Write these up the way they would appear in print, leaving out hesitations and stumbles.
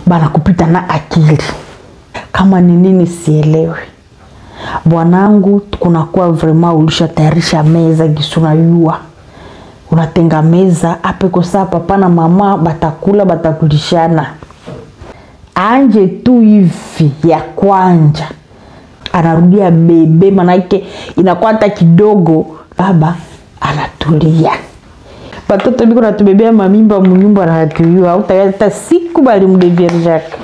bana kupita na akili. Kama ni nini sielewe. Bwanangu kunakuwa vraiment ulishatayarisha meza gisuna yua. Unatenga meza ape kosa papa na mama batakula batakulishana. Anje tu hivi ya kwanja anarudia bebe, manake inakuwa hata kidogo baba anatulia. Batoto biko natubebea mamimba munyumba na hatuyua au hata siku bali mdeviarjaka.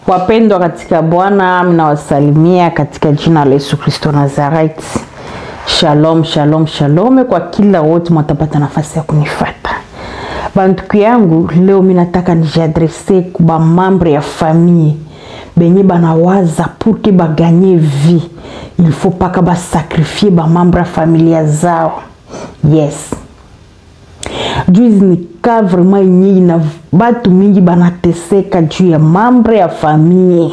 Wapendwa katika Bwana, ninawasalimia katika jina la Yesu Kristo Nazareth. Shalom, shalom, shalom kwa kila wote mtapata nafasi ya kunifuata. Bantuku yangu, leo mimi nataka nijadresse kwa mambo ya famille. Benye banawaza pour que ba gagner vie, il faut pas que ba sacrifier ba membre ya familia zao. Yes. Juizi ni ka vraiment nyingi na batu mingi banateseka juu ya membre ya famille.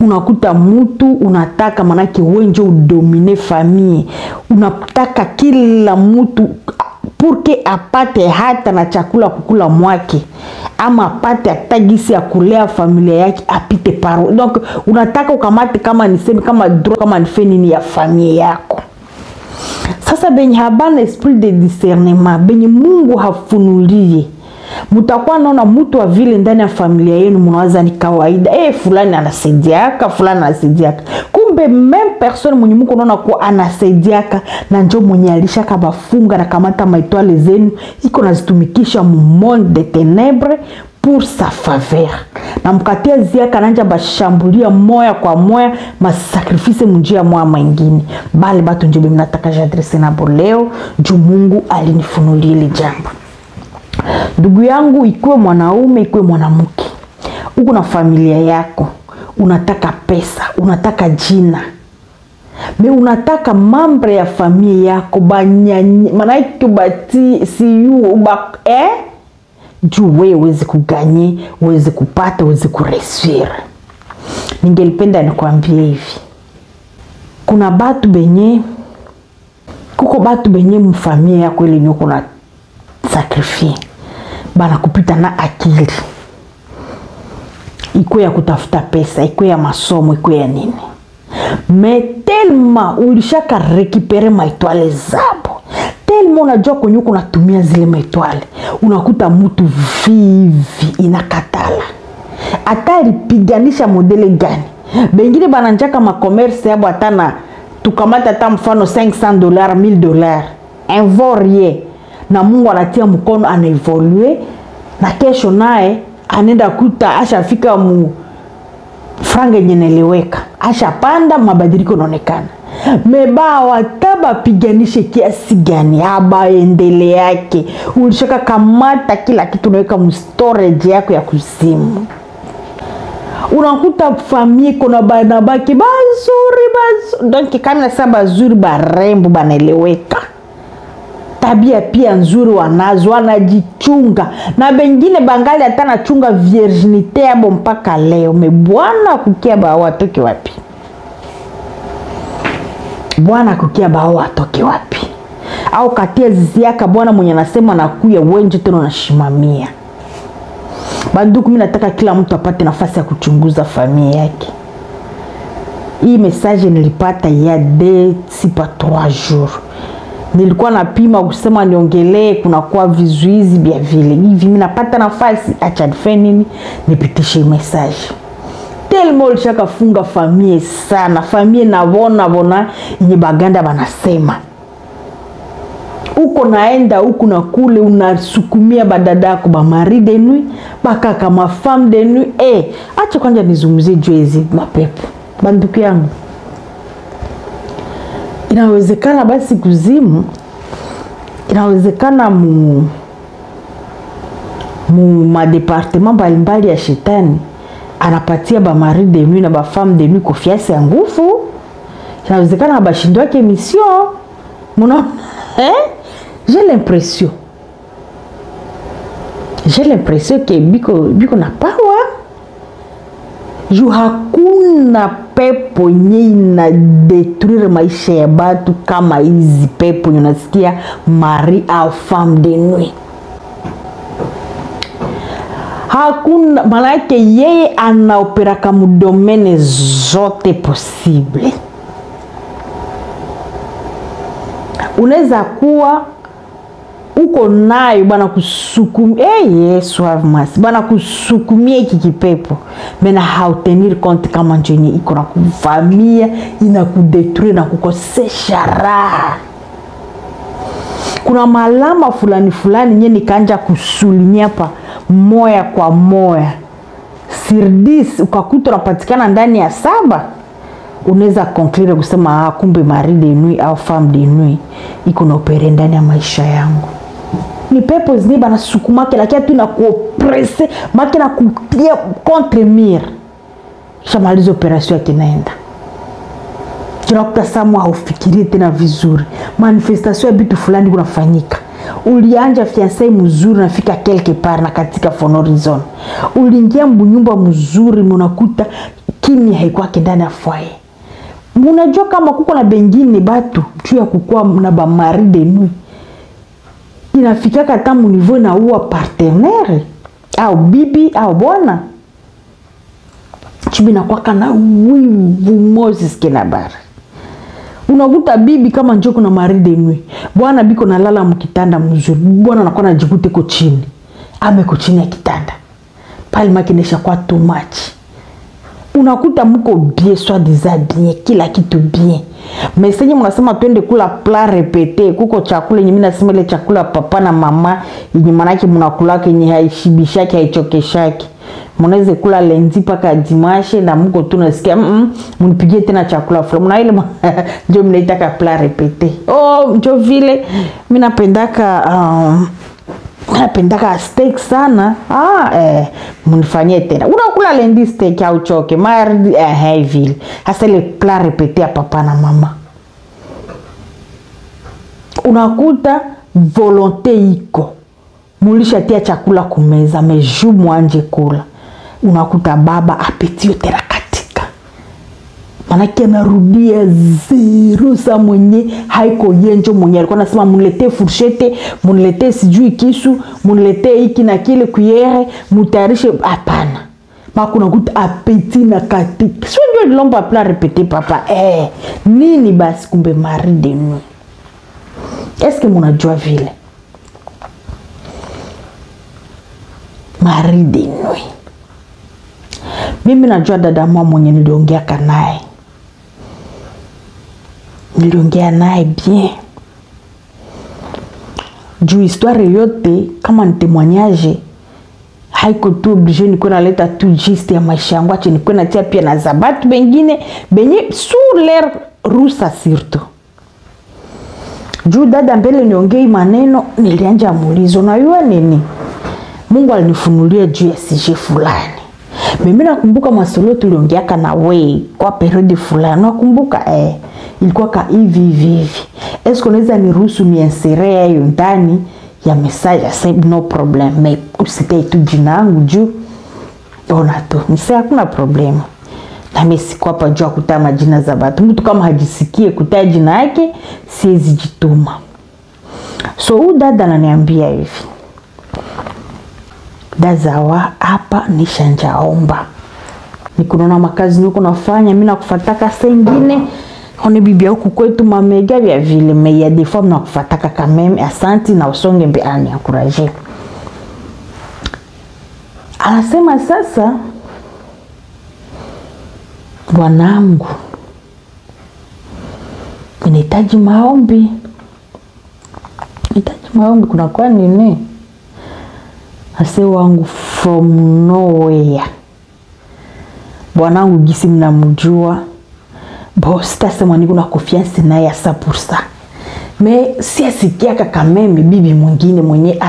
Unakuta mtu unataka manake wenjo udomine famille. Unataka kila mtu pour que apate hata na chakula kukula mwake, ama apate atagisi ya kulea familia yake apite paro. Donc unataka ukamate kama niseme kama droit kama nifeni ya familia yako. Sasa benye habana esprit de discernement, benye Mungu hafunulie, mutakuwa naona mtu wa vile ndani ya familia yenu mnawaza ni kawaida. Fulani anasaidiaka, fulani anasaidiaka. Kumbe même personne mwenye mko naona kwa anasaidiaka na njo mwenye alishaka bafunga na kamata maitwale zenu iko nazitumikisha mu monde de ténèbres pour sa faveur. Na mkatia ziaka nanja bashambulia moya kwa moya masakrifise munjia moya mwingine. Bali batu njobe mnataka jadresse na leo juu Mungu alinifunulia ile jambo. Ndugu yangu, ikuwe mwanaume ikuwe mwanamke, uko na familia yako, unataka pesa, unataka jina, me unataka mambre ya familia yako banyanyi, manake bati siyu juu wewe uweze kuganye, uweze kupata, uweze kureswira. Ningelipenda nikwambie hivi, kuna batu benye, kuko batu benye mfamilia yako ili nyuko na sakrifie bana kupita na akili. Iko ya kutafuta pesa, iko ya masomo, iko ya nini. Me tellement ulishaka récupérer maitwale zabo, tellement unajua kwenye uko natumia zile maitwale, unakuta mtu vivi inakatala. Atari piganisha modele gani? Bengine bananjaka ma commerce yabo atana tukamata hata mfano $500, $1000. Envorie na Mungu anatia mkono anaevolue na kesho naye anenda kuta ashafika mu franga nyeneleweka, ashapanda mabadiliko yanaonekana. Meba wataba piganishe kiasi gani haba endele yake, ulishaka kamata kila kitu unaweka mu storage yako ya kuzimu. Unakuta familia kuna banabaki bazuri donc kama na saba bazuri barembo banaeleweka, tabia pia nzuri wanazo, wanajichunga na bengine bangali hata nachunga virginite yabo mpaka leo. Bwana kukia ba watoke wapi? Bwana kukia ba watoke wapi? Au katia ziaka Bwana mwenye anasema nakuya wenje tena unashimamia. Banduku, mimi nataka kila mtu apate nafasi ya kuchunguza familia yake. Hii message nilipata ya 3 jours. Nilikuwa napima kusema niongelee kuna kwa vizuizi bia vile. Hivi mimi napata nafasi acha nifanye nipitishe message. Tellement shaka funga familia sana. Familia na yenye baganda banasema. Uko naenda uko na kule unasukumia badadako ba mari de nuit, baka kama femme de nuit. Acha kwanza nizungumzie jwezi mapepo. Banduku yangu, inawezekana basi kuzimu, inawezekana mu madepartement mbalimbali ya shetani anapatia ba mari de nuit na ba femme de nuit confiance ya nguvu. Inawezekana bashindwa ke mission. Muna j'ai l'impression que biko na power. Juu hakuna pepo nye ina detruire maisha ya batu kama hizi pepo unasikia mari au femme de nuit. Hakuna, malaki yeye anaopera kama domene zote possible. Unaweza kuwa uko nayo bana kusukumia Yesu avmasi bana kusukumia iki kipepo mena hautenir compte kama njenye iko na kuvamia inakudetruire na kukosesha raha. Kuna malama fulani fulani nye nikanja kusulimia pa moya kwa moya sur 10 ukakuta unapatikana ndani ya 7, unaweza conclure kusema kumbe mari de nuit au femme de nuit iko na opere ndani ya maisha yangu. Ni pepo zini bana sukumake lakini tu na kuopresse make na kutia contre mire. Shamaliza operation yake naenda. Tunakuta samwa haufikirie tena vizuri. Manifestation ya bitu fulani kunafanyika. Ulianja fiancé mzuri nafika quelque part na katika for no reason. Uliingia mbunyumba mzuri munakuta kimya haikuwa ndani ya foyer. Munajua kama kuko na bengine batu juu ya kukua na ba mari de nuit. Inafika kata mu niveau na uwa partenaire au bibi au bwana. Chibina kwa kana wivu Moses kenabara. Unakuta bibi kama njoo kuna mari de nuit. Bwana biko na lala mkitanda mzuri. Bwana anakuwa anajikute ko chini. Ameko chini ya kitanda. Pale makinesha kwa too much. Unakuta mko bien soi-disant bien, kila kitu bien. Mesenye mnasema twende kula plat répété, kuko chakula yenye mimi nasema ile chakula papa na mama yenye manake mnakula yenye haishibishaki haichokeshaki. Mnaweza kula lenzi paka dimanche na mko tu nasikia mnipigie tena chakula fulani. Mna ile ndio mnaitaka plat répété. Oh, ndio vile mimi napendaka steak sana. Mnifanyie tena. Unakula lendi steak au choke mardi vile. Hasa ile plat répété ya papa na mama. Unakuta volonté iko. Mulisha tia chakula kumeza meju mwanje kula. Unakuta baba apetio tena katika. Manake anarudia zero sa mwenye haiko yenjo mwenye alikuwa anasema munilete fourchette, munilete sijui kisu, munilete hiki na kile kuyere, mutayarishe hapana. Makuna kuta apeti na katika. Sio ndio lomba plat répété papa. Nini basi kumbe mari de nuit. Est-ce que munajua vile? Mari de nuit. Mimi najua dada mwa mwenye niliongea naye. Niliongea naye bien. Juu histoire yote kama ni témoignage haiko tu obligé niko naleta tu juste ya maisha yangu, acha niko natia pia na zabatu bengine benye sur l'air rusa surtout. Juu dada mbele niongei maneno nilianja muulizo na yua nini. Mungu alinifunulia juu ya sije fulani. Mimi nakumbuka masolo tuliongeaka na wewe kwa periodi fulani. Nakumbuka ilikuwa ka hivi. Est-ce qu'on unaweza niruhusu niensere hiyo ndani ya message? Said no problem. Mais usite tu jina langu juu. Ona tu. Msema hakuna problem. Na mimi siko hapa juu kutaa majina za watu. Mtu kama hajisikie kutaa jina yake siwezi jituma. So huyu dada ananiambia hivi. Dazawa hapa nishanjaomba. Nikunaona makazi niko nafanya mimi nakufataka saa nyingine. Hone bibi huku kwetu mamega vya vile mais ya des fois nakufataka quand même asante na usonge mbe ani encourager. Anasema sasa bwanangu ninahitaji maombi. Nahitaji maombi kuna kwa nini? Ase wangu from nowhere. Bwanangu gisi mnamjua. Boss tasema niko na confiance naye ya 100%. Mais siasikia kaka meme bibi mwingine mwenye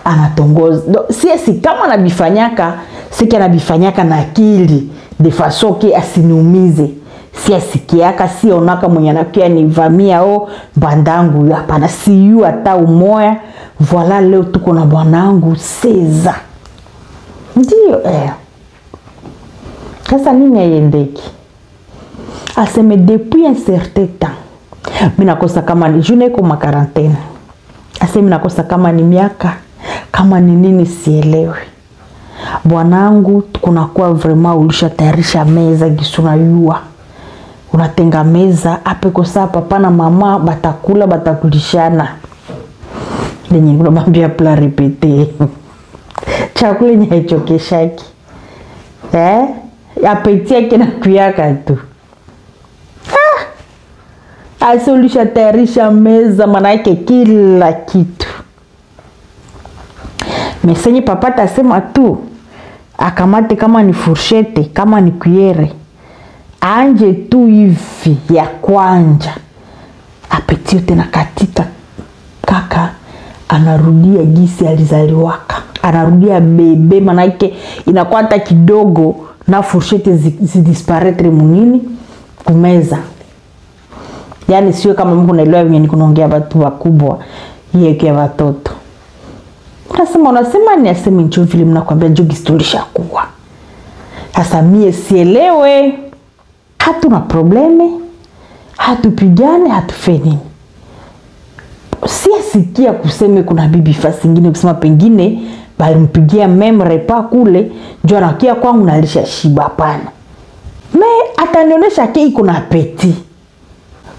anatongoza. Siasi kama anabifanyaka, siki anabifanyaka na akili de façon que asiniumize. Siasikiaka sionaka mwenye anakia nivamia bandangu hapana, siyu hata umoya. Voilà leo tuko na bwanangu César. Ndio Sasa nini haiendeki? Aseme depuis un certain temps. Mimi nakosa kama ni june kwa quarantaine. Aseme mimi nakosa kama ni miaka, kama ni nini sielewi. Bwanangu kunakuwa vraiment ulishatayarisha meza gisuna yua. Unatenga meza ape kosa papa na mama batakula batakulishana. Lenye unamwambia pla répéter. Chakula nye haichokeshaki. Apeti yake na kuyaka tu. Asa ulishatayarisha meza manake kila kitu. Mesenye papa tasema tu akamate kama ni fourchette, kama ni cuillere. Anje tu hivi ya kwanja. Apeti yote na katika kaka anarudia gisi alizaliwaka. Anarudia bebe manake inakuwa hata kidogo na fourchette zidisparaître munini kumeza. Yani sio kama Mungu naelewa venye nikunaongea watu wakubwa yeye kwa watoto. Unasema ni aseme njoo vile mnakwambia njoo gistolisha kuwa. Sasa mie sielewe. Hatuna probleme. Hatupigane, hatufeni. Siasikia kuseme kuna bibi fasi nyingine kusema pengine bali mpigia meme repa kule njoo anakia kwangu nalisha shiba hapana. Me atanionyesha iko na apeti.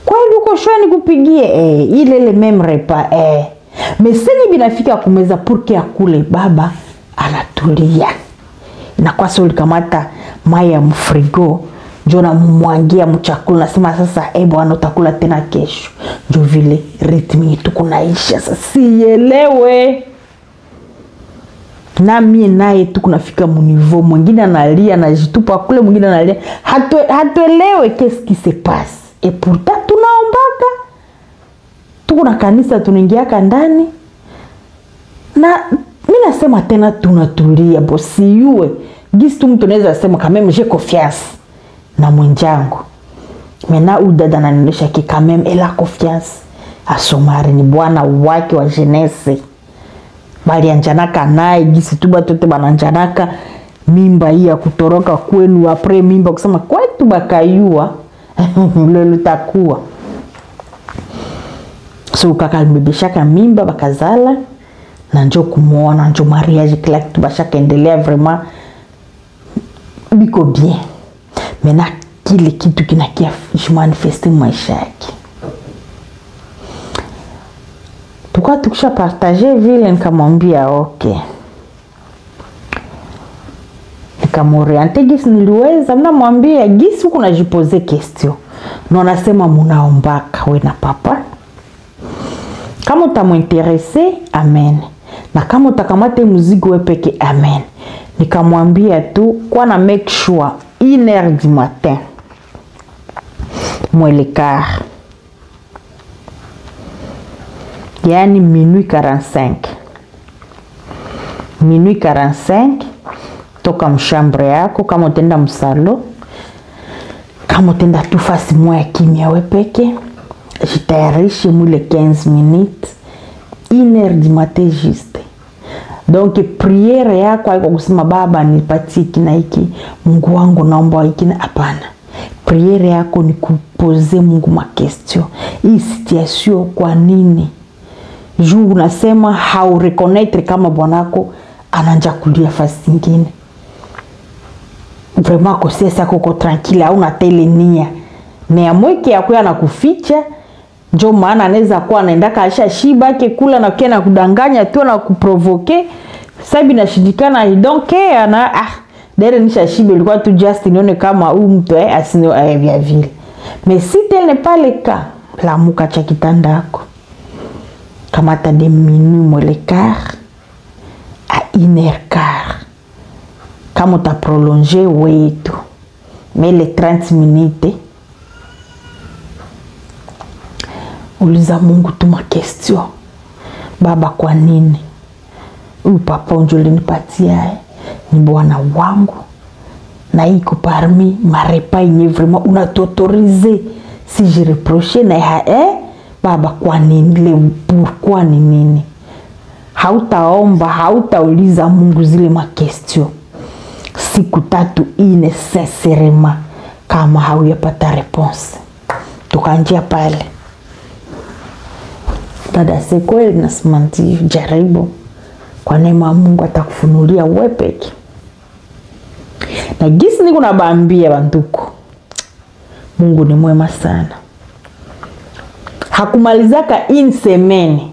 Kweli uko shwani kupigie ile meme repa meseni binafika kumeza purke ya kule baba anatulia. Inakuwa sio likamata mai ya mfrigo njoo na mwangia mchakula nasema sasa bwana utakula tena kesho. Njoo vile ritmi tuko naisha sasa sielewe. Na mie naye tuko nafika munivo mwingine analia anajitupa kule mwingine analia hatuelewe qu'est-ce qui se passe. Et pourtant tunaombaka tuko na kanisa tunaingia ndani na mimi nasema tena tunatulia bosi yue gisi tu mtu anaweza sema quand même j'ai confiance na mwenjangu. Mena udada ananionyesha ki quand même elle a confiance à Somari ni bwana wake wa jeunesse. Bali anjanaka naye gisi tu batote bananjanaka mimba hii ya kutoroka kwenu après mimba kusema kwetu bakayua lolo takuwa. So kaka alibebeshaka mimba bakazala na njoo kumuona njoo mariage kila kitu bashaka endelea vraiment biko bien. Mena kile kitu kinakia manifeste maisha yake. Tukua tukisha partager vile nikamwambia okay. Nikamoriente gisi niliweza mnamwambia gisi huko najipoze question. Na nasema munaombaka we na papa. Kama utamuinteresse amen. Na kama utakamate mzigo we peke amen. Nikamwambia tu kwa na make sure 1h du matin. Mwelekar. Yani minuit 45. Minuit 45 toka mshambre yako kama utenda msalo. Kama utenda tu fasi moya kimya we peke. Jitayarishe mwile 15 minutes. 1h du matin juste. Donc priere yako haiko kusema baba nipatie kina hiki, Mungu wangu naomba hiki na hapana. Priere yako ni kupoze Mungu ma question. Hii situation kwa nini? Juu unasema hau reconnaître kama bwanako ananja kulia fasi nyingine. Vraiment kosesa koko tranquille au na tele nia. Mais amweke yako anakuficha. Njoo maana anaweza kuwa anaenda kaasha shiba yake kula na kena kudanganya tu na kuprovoke. Sabi na shidikana I don't care na dere nisha shiba ilikuwa tu just nione kama huyu mtu asino vya vile. Mais si tel n'est pas le cas, la muka cha kitanda yako. Kama ta de minuit mwelekar à 1h15. Kama uta prolonger wetu. Mais les 30 minutes uliza Mungu tu ma question. Baba kwa nini? Huyu papa unjoli nipatia ni bwana wangu. Na iko parmi marepa yenye vraiment unatotorize si je reproche na baba kwa nini le pourquoi ni nini? Hautaomba, hautauliza Mungu zile ma question. siku 3-4 sincèrement kama hauyapata response. Tukaanjia pale. Dada sekweli nasema jaribu. Kwa neema Mungu atakufunulia wewe peke. Na gisi niko nabaambia banduko. Mungu ni mwema sana. Hakumalizaka 1 semaine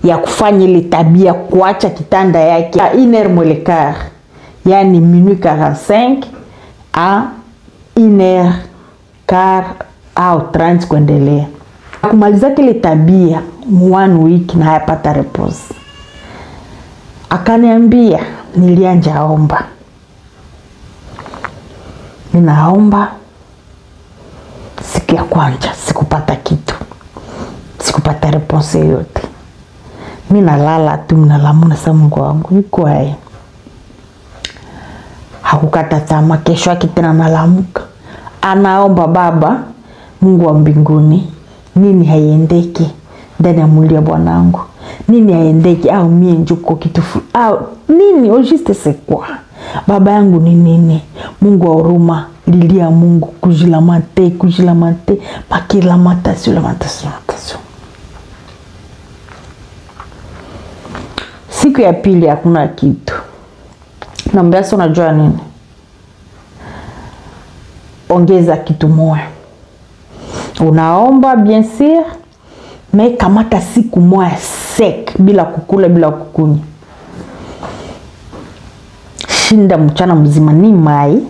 ya kufanya ile tabia kuacha kitanda yake à 1h15, yani minuit 45 à 1h15 au 30 kuendelea. Hakumalizaka ile tabia 1 week na hayapata repose. Akaniambia nilianja omba. Ninaomba siku ya kwanza sikupata kitu. Sikupata response yote. Mimi nalala tu mnalamuna sa Mungu wangu yuko hai. Hakukata tamaa, kesho yake tena nalamuka. Anaomba Baba Mungu wa mbinguni, nini haiendeki ndani ya mwili ya bwanangu? Nini haiendeki au mie njuko kitu au nini au juste c'est quoi? Baba yangu ni nini? Mungu wa huruma, lilia Mungu kujilamate, lamentation. Siku ya pili hakuna kitu. Naambia sasa unajua nini? Ongeza kitu moja. Unaomba bien sûr, mais kamata siku moja sec bila kukula bila kukunywa. Shinda mchana mzima ni mai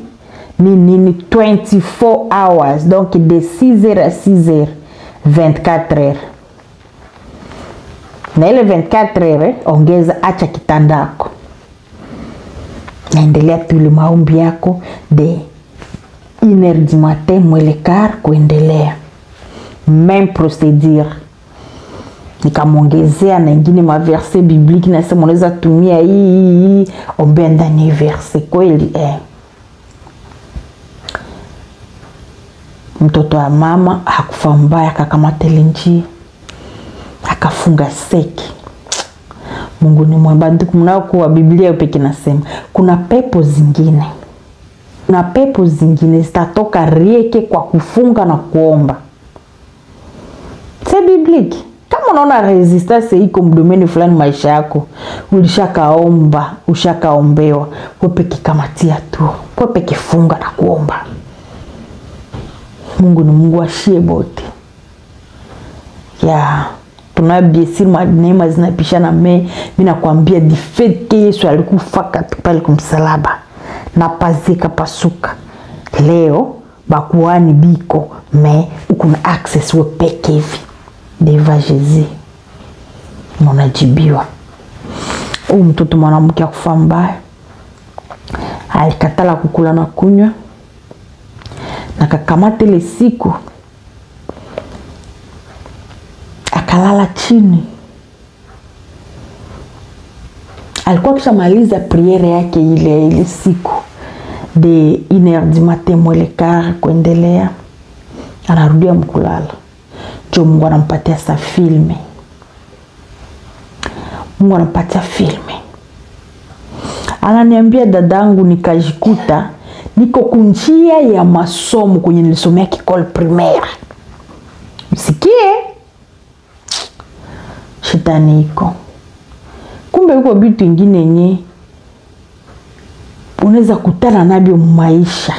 ni 24 hours, donc de 6h à 6h 24 heures. Na ile 24 heures ongeza, acha kitandako. Naendelea tu ile maombi yako de 1h du matin mwele quart kuendelea. Même procédure. Nikamongezea na ingine maverse biblique na sema unaweza tumia hii ombe ndani verse kweli Mtoto wa mama hakufa mbaya, akakamata lenji akafunga seki. Mungu ni mwema. Ndugu mnao kwa Biblia pekee nasema kuna pepo zingine. Na pepo zingine zitatoka rieke kwa kufunga na kuomba. C'est biblique. Kama unaona resistance iko mdomeni fulani maisha yako, ulishakaomba, ushakaombewa, wewe pekee kamatia tu. Wewe pekee funga na kuomba. Mungu ni Mungu ashie bote. Ya tunabie sima neema zinapishana mimi nakwambia di fait que Yesu alikufa pale kumsalaba na pazika pasuka. Leo bakuani biko mais ukuna access we peke hivi deva Jésus. Unajibiwa. Mtoto mwanamke akufa mbaya. Alikatala kukula na kunywa. Na kakamata ile siku akalala chini. Alikuwa kishamaliza priere yake ile siku de 1h du matin mwele quart kuendelea, anarudia mkulala. Jo Mungu anampatia sa filme. Mungu anampatia filme. Ananiambia dadangu, nikajikuta niko kunjia ya masomo kwenye nilisomea kikole primaire. Msikie shetani iko. Kumbe yuko vitu vingine yenye unaweza kutana navyo maisha.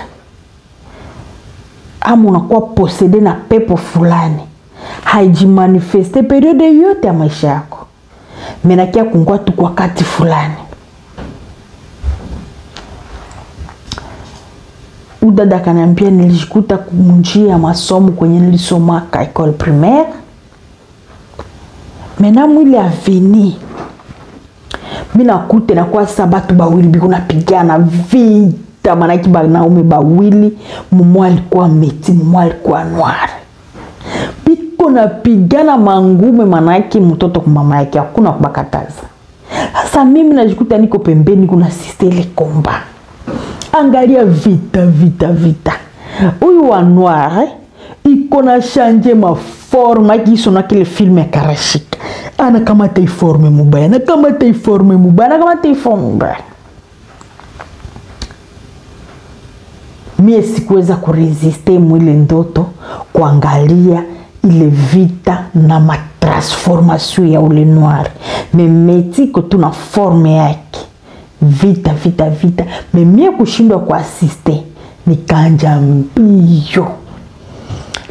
Ama unakuwa posede na pepo fulani. Haijimanifeste periode yote ya maisha yako. Menakia kungua tu kwa wakati fulani. Udada kanambia nilijikuta kumunjia masomo kwenye nilisoma ka école primaire. Mena mwili aveni. Mina kute na kwa sabatu bawili biko napigana vita, manaki banaume bawili, mumo alikuwa meti, mumo alikuwa noir. Biko napigana mangume, manaki mtoto kwa mama yake hakuna kubakataza. Sasa mimi najikuta niko pembeni kuna assiste ile komba. Angalia vita. Huyu wa noir iko na change ma forme kiso na kile film ya Karashika. Ana kama taiforme mubaya, mie sikuweza kuresiste mwile ndoto kuangalia ile vita na matransformation ya ule noir. Memeti ko tuna forme yake. Vita. Memie kushindwa kuasiste. Nikanja mbio.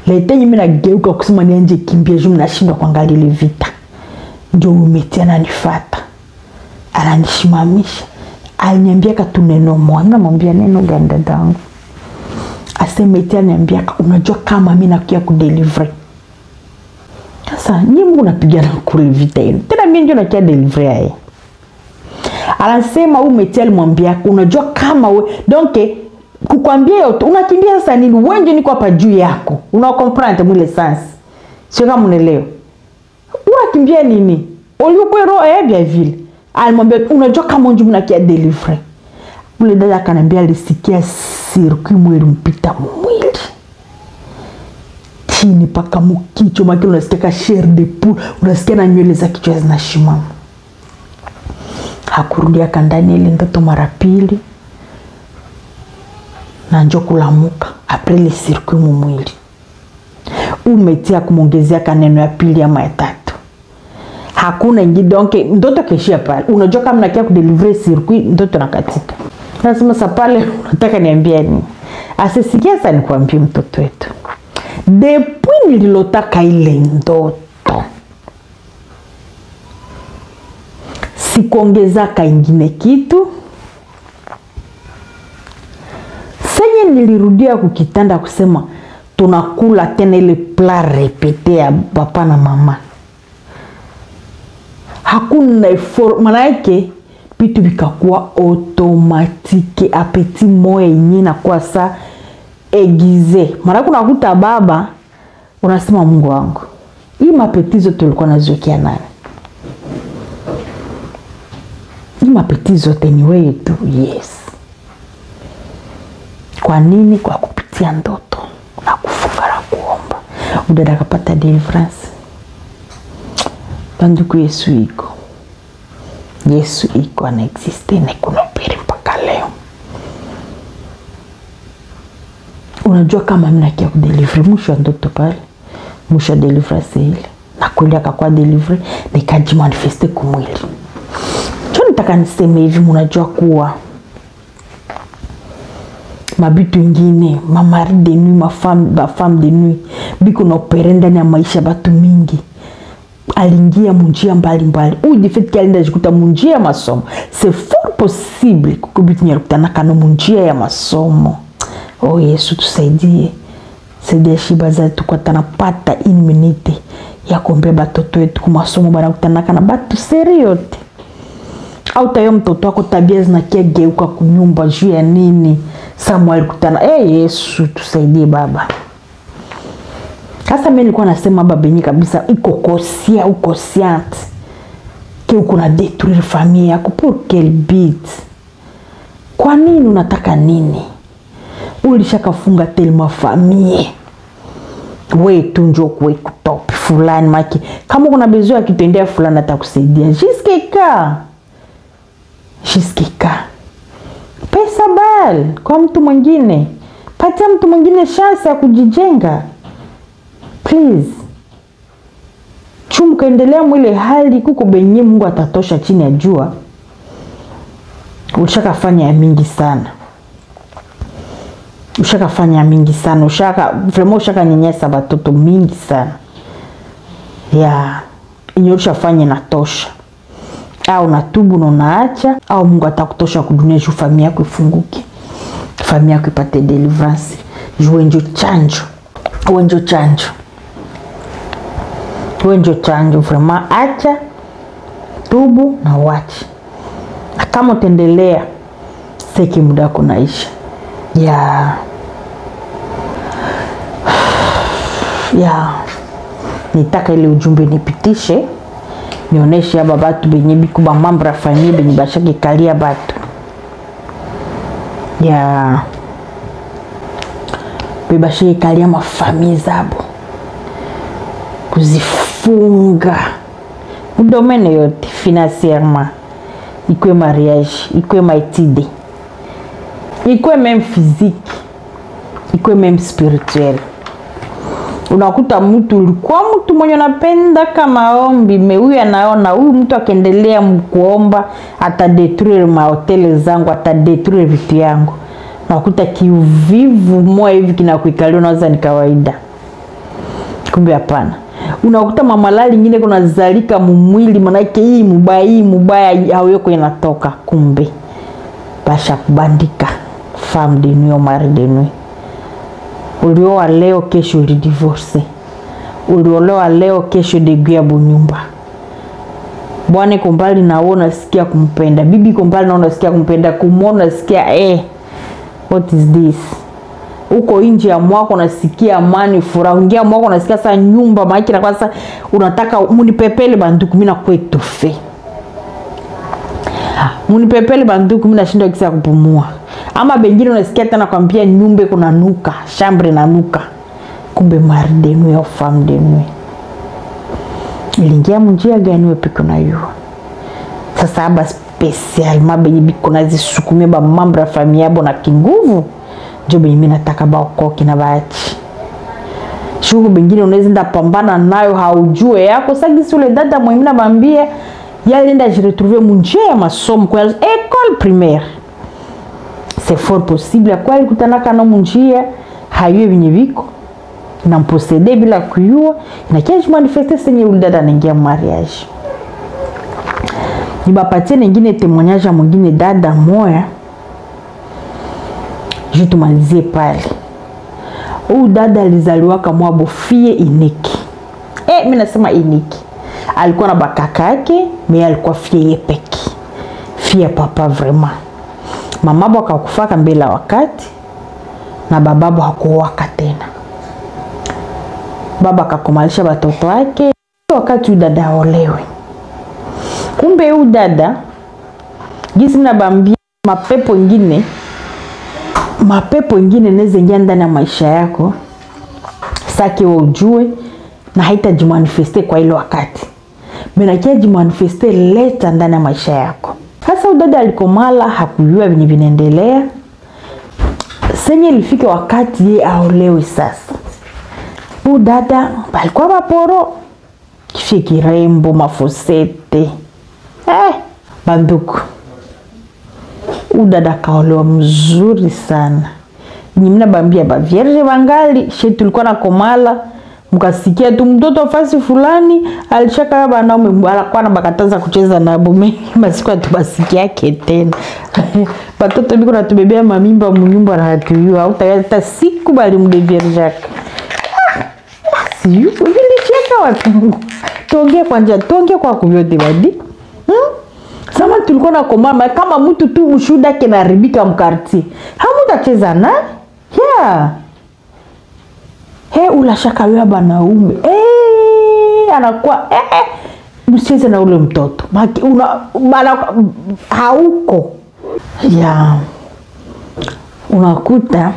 Lete nyimi na geuka kusema nianje kimbia jumu na shindwa kuangalia ile vita. Ndio Memeti ananifata. Ananishimamisha. Aliniambia katuneno moja. Namwambia neno gani dadangu? Memeti ananiambia unajua kama mimi nakuja kudeliver. Sasa nyinyi mnapigana kule vita yenu. Tena mimi ndio nakia deliver yeye. Anasema Memeti alimwambia unajua kama we donc kukwambia yote unakimbia sasa nini? Wewe ndio niko hapa juu yako. Una comprendre mwile sense. Sio kama unaelewa. Unakimbia nini? Ulikuwa roho bien vile. Alimwambia unajua kama ndio mnakia deliver. Ule dada akaniambia alisikia circuit mwili mpita mwili. Chini paka mkicho maki unasikia chair de poule, unasikia na nywele za kichwa zinashimama. Hakurudia kandani ile ndoto mara pili. Na njoo kulamuka après le circuit mwili. Umetia kumongezea kaneno ya pili ama ya tatu. Hakuna ingi donc ndoto keshia pale. Unajua kama nakia kudeliver circuit ndoto nakatika. Nasema sasa pale unataka niambie nini? Asisikia sana nikwambie mtoto wetu. Depuis nililotaka ile ndoto. Sikuongezaka ingine kitu. Senye nilirudia kukitanda kusema tunakula tena ile plat repete ya papa na mama. Hakuna effort, maana yake vitu vikakuwa automatique, appétit moya yenyewe na kwa saa egize. Mara kuna kuta baba unasema Mungu wangu. Hii mapetizo tulikuwa naziwekea nani? Hii mapetizo ni wewe tu. Yes. Kwa nini? Kwa kupitia ndoto na kufunga na kuomba. Udada kapata deliverance. Banduku Yesu iko. Yesu iko ana existe na kuna peri mpaka leo. Unajua kama mimi nakia kudeliver mwisho ndoto pale. Mwisho deliverance ile. Na kweli akakuwa deliver nikaji manifeste kumwili. Choni nataka niseme hivi mnajua kuwa mabitu ingine, mamari de nuit, ba femme de nuit, biko na opere ndani ya maisha batu mingi. Alingia munjia mbali. Ou du fait qu'elle n'a jikuta munjia ya masomo. C'est fort possible kukubitu nyarukutana kano munjia ya masomo. Oh Yesu tusaidie. Saidia shiba za tukwa tanapata in minute ya kuombea batoto wetu kumasomo bana kutanaka na batu seriote. Au tayo mtoto wako tabia zinakia geuka kunyumba juu ya nini? Samuel kutana. Yesu tusaidie baba. Sasa mimi nilikuwa nasema baba benyi kabisa iko kosia au consciente que uko na détruire famille yako pour quel but? Kwa nini unataka nini? Ulishakafunga telema famille. Wewe tu njoo kwa top fulani maki. Kama kuna besoin ya kitendea fulani atakusaidia. Jiskika. Pesa bal kwa mtu mwingine. Patia mtu mwingine chance ya kujijenga. Please. Chumu kaendelea mwile hali kuko benye Mungu atatosha chini ya jua. Ushakafanya ya mingi sana. Vraiment ushakanyanyasa batoto mingi sana. Inyo ushafanya na tosha. Au natubu na unaacha au Mungu atakutosha kudunia juu familia yako ifunguke. Familia yako ipate deliverance. Wenjo chanjo vraiment acha tubu na wachi. Kama utaendelea seki muda kunaisha. Nitaka ile ujumbe nipitishe. Nioneshe ya babatu benye bikuba mambo ya familia benye bashake kalia batu. Bebashake kalia mafamili zabo. Kuzifunga. Udomene yote financièrement. Ikwe mariage, ikwe maitide. Ikwe même physique. ikuwe meme spirituel. Unakuta mtu ulikuwa mtu mwenye unapenda kama ombi, huyu anaona huyu mtu akiendelea mkuomba atadetruire mahoteli zangu, atadetruire vitu yangu. Unakuta kiuvivu moyo hivi kinakuikalia, unaweza ni kawaida. Kumbe hapana. Unakuta mamalali nyingine kuna zalika mwili, manake hii mubaya hauyoko inatoka. Kumbe basha kubandika femme de nuit au mari de nuit. Ulioa leo kesho ulidivorce. Uliolewa leo kesho deguya bunyumba. Bwana kumbali na wewe unasikia kumpenda. Bibi kumbali na unasikia kumpenda. Kumuona unasikia what is this? Uko nje ya mwako unasikia amani, furaha. Ungia mwako unasikia sasa nyumba maiki na kwa sasa unataka munipepele banduku mimi na kuetofe. Munipepele banduku mimi nashindwa kisa kupumua. Ama bengine unasikia tena kwambia nyumba kuna nuka, chambre na nuka. Kumbe mari de nuit au femme de nuit. Ilingia munjia gani wewe piko na yo? Sasa aba special mabenye biko nazisukumia ba mambo ya familia yabo na kinguvu. Jobe mimi nataka ba okoki na baachi. Shughuli bengine unaweza nda pambana nayo haujue yako. Sasa ule dada mwingine anambia yale nenda jiretrouver munjia ya masomo kwa école primaire. C'est fort possible kwa alikutana kana munjia hayue vinyeviko na mposede bila kuyua na kiaji manifeste senye ulidada anaingia mariage. Nibapatie nyingine témoignage mwingine dada moya. Je tumalizie pale. Huyu dada alizaliwa kama bofie iniki. Mimi nasema iniki. Alikuwa na bakaka yake, mais alikuwa fie peki. Fie papa vraiment. Mamabo akakufaka mbele wakati na bababo hakuoaka tena. Baba akakomalisha watoto wake wakati udada olewe. Kumbe udada gisi mnabambia mapepo ingine neze ingia ndani ya maisha yako. Saki wewe ujue na haitajimanifeste kwa ile wakati. Menakia jimanifeste leta ndani ya maisha yako. Sasa udada alikomala hakujua vinyi vinaendelea. Senye ilifika wakati ye aolewe sasa. Udada balikuwa baporo kifie kirembo mafosete. Banduku. Udada kaolewa mzuri sana. Nimina bambia ba vierge bangali shetu tulikuwa na komala. Mkasikia tu mtoto fasi fulani alishaka banaume alikuwa bakataza kucheza na bume masiku atubasikia yake tena. Batoto biko natubebea mamimba munyumba na hatuyua hata siku bali mdevierge. Siyo nilicheka watu. Tuongee kwa kuvyote badi. Sama tulikuwa na komama kama mtu tu mshuda kenaribika mkarti. Hamutacheza na? Ula shaka wewe banaume. Anakuwa msicheze na ule mtoto. Hauko. Unakuta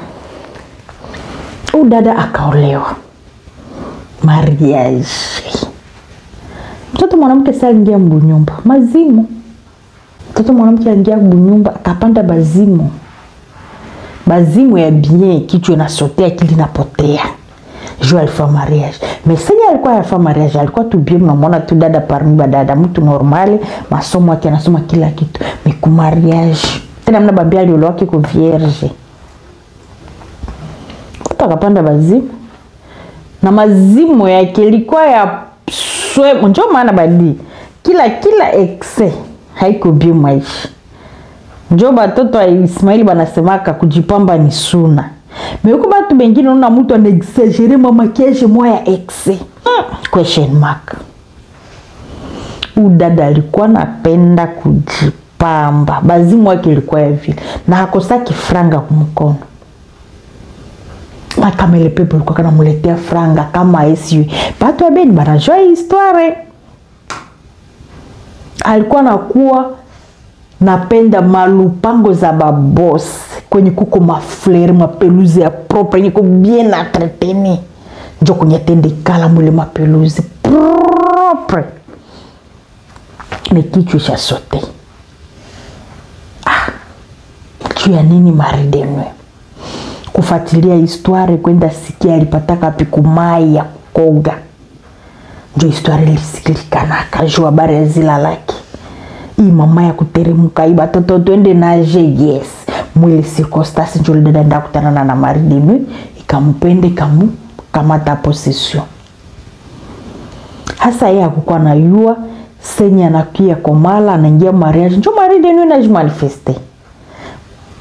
udada akaolewa. Mariage. Mtoto mwanamke sasa ingia mbunyumba. Mazimu. Mtoto mwanamke ingia mbunyumba akapanda bazimu. Bazimu ya bien kichwa inasotea akili inapotea. Jo alifanya mariage. Mais senya alikuwa yafanya mariage, alikuwa tu bien mnamuona tu dada parmi badada mtu normale, masomo yake anasoma kila kitu. Mais ku mariage. Tena mnabambia aliolewa kiko vierge. Akapanda bazimu. Na mazimu yake ilikuwa ya njoo maana badi kila exe haiko bien maisha. Njoo batoto wa Ismaili banasemaka kujipamba ni suna. Meko batu bengine unaona mtu ana exagere mama keshe moya exe. Question mark. Udada alikuwa anapenda kujipamba. Bazimu wake ilikuwa ya vile na hakosaki franga kumkono. Kama ile pepo ilikuwa kana muletea franga kama esi. Batu wa beni banajua histoire. Alikuwa anakuwa napenda malupango za babos kwenye kuko mafleur mapeluze ya propre niko bien entretenu. Njo kwenye tende kala mule mapeluze propre. Kichwa cha sote. Juu ya nini mari de nuit? kufuatilia histoire, kwenda sikia alipataka wapi kumai ya koga. Ndio histoire ilisikilikana, akajua habari ya zila laki. Hii mama ya kuteremuka, iba toto twende naje, yes. Mwili circonstance ndio dada nda kutana na Marie de Nuit, ikamupende kamata possession. Hasa yeye hakukuwa na yua senya anakia komala anaingia mariage, ndio Marie de Nuit anajimanifeste.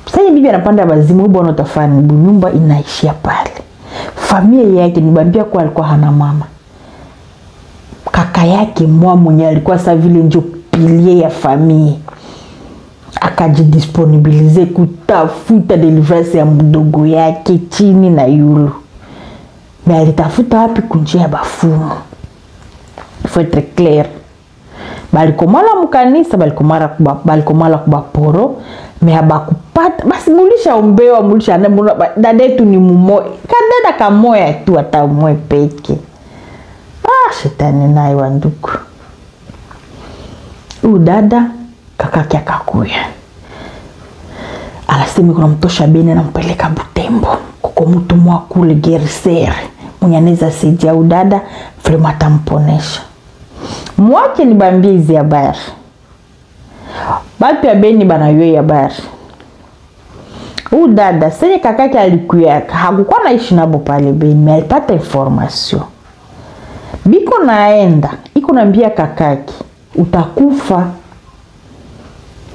Sasa bibi anapanda bazimu, bwana utafanya nyumba inaishia pale. Familia yake nibambia kwa alikuwa hana mama. Kaka yake mwenye alikuwa sa vile ndio pilier ya familia. Akajidisponibilize kutafuta deliverance ya mdogo yake chini na yulu. Mais alitafuta wapi? Kunjia bafumu. Faut être clair. Balikomala mkanisa, balikomala kubaporo, mais abakupata basi mulisha ombewa, mulisha dada yetu ni mumoya, kadada kamoya tu ata mwe peke. Shetani naye wanduku. Dada kakake akakuya, anasema kuna mtosha Beni anampeleka Butembo, kuko mtu mwa kule Gerisere mwenye anaweza saidia dada, vrema atamponesha. Mwache nibambie hizi habari. Batu ya Beni banayua habari. Dada senye kakake alikuya, hakukuwa naishi nabo pale Beni, alipata information. Biko naenda, iko naambia kakake, utakufa.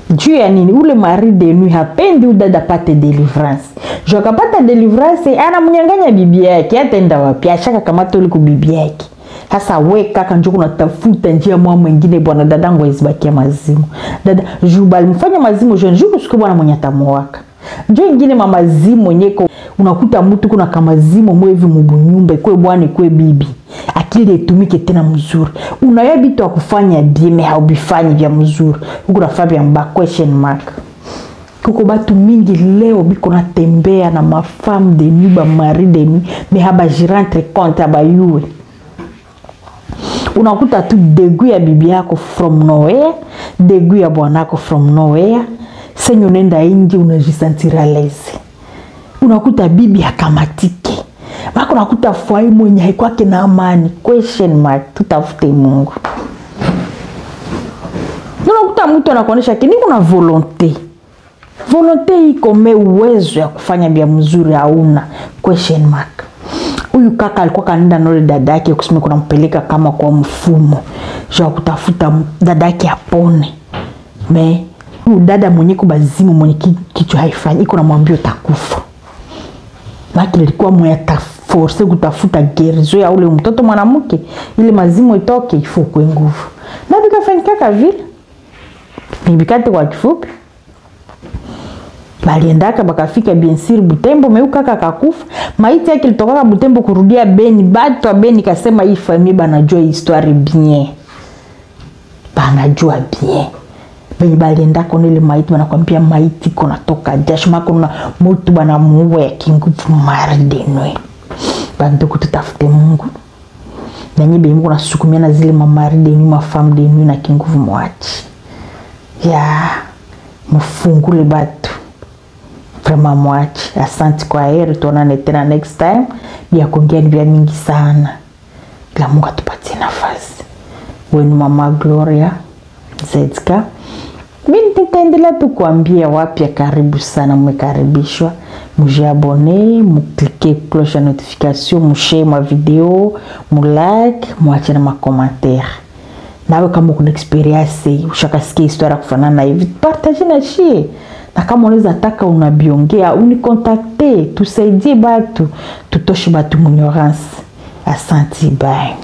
Juu ya nini? Ule Marie de Nuit hapendi dada pate deliverance. Jo akapata deliverance, ana mnyanganya bibi yake, ataenda wapi? Ashaka kamata ule ku bibi yake. Sasa we kaka njoo unatafuta njia mwingine bwana, dadangu azibakia mazimu. Dada Juba alimfanya mazimu jeune Juba siku bwana mwenye atamwaka. Njoo ingine mama zimu nyeko, unakuta mtu kuna kama zimu mwevi mubunyumba, ikwe bwana ikwe bibi. Akili itumike tena mzuri. Unaya bitu wa kufanya bime haubifanyi vya mzuri. Huku nafaa ya mba question mark. Kuko batu mingi leo biko natembea na mafam de Nuit, ba Marie de Nuit, me haba jirentre compte haba yue. Unakuta tu degu ya bibi yako from nowhere, degu ya bwanako from nowhere. Senyo nenda ingi unajisantira lezi. Unakuta bibi hakamatike. Bako nakuta fwai mwenye haikwake na amani. Question mark, tutafute Mungu. Unakuta mtu anakuonesha kini kuna volonté. Volonté iko me uwezo ya kufanya bia mzuri hauna. Question mark. Huyu kaka alikuwa kanenda nole dadake kusema kuna mpeleka kama kwa mfumo. Jwa kutafuta dadake apone. Me dada mwenye kubazimu mwenye kitu haifanyi, iko na mwambio utakufa. Maki ilikuwa mwenye force kutafuta gerizo ya ule mtoto mwanamke ili mazimu itoke, ifukwe nguvu. Na bikafanyika kavile. Bikate kwa kifupi. Baliendaka bakafika bien sûr Butembo, meu kaka kakufa. Maiti yake ilitoka Butembo kurudia Beni. Batu wa Beni kasema hii famille banajua histoire bien. Banajua bien. Benye balienda kona ile maiti, wanakwambia maiti kona toka jasho, makona mutu banamuua ya kinguvu Marie de Nuit. Banduku tutafute Mungu. Na nye benye kuna sukumia na zile Marie de Nuit, mafam de Nuit na kinguvu mwachi. Ya mufungule batu. Prema mwachi. Asante kwa heri, tuonane tena next time. Bia kuongea ni bia mingi sana. Ila Mungu atupatie nafasi. Wenu Mama Gloria Zedka. Mimi nitaendelea tu kuambia wapya, karibu sana, mmekaribishwa. Mujiabone, muklike cloche ya notification, mushare ma video, mulike, muache na makommentaire. Nawe kama kuna experience, ushakasikia histoire kufanana hivi, partage na share. Na kama unaweza taka unabiongea, unikontakte, tusaidie batu, tutoshe batu ignorance. Asante, bye.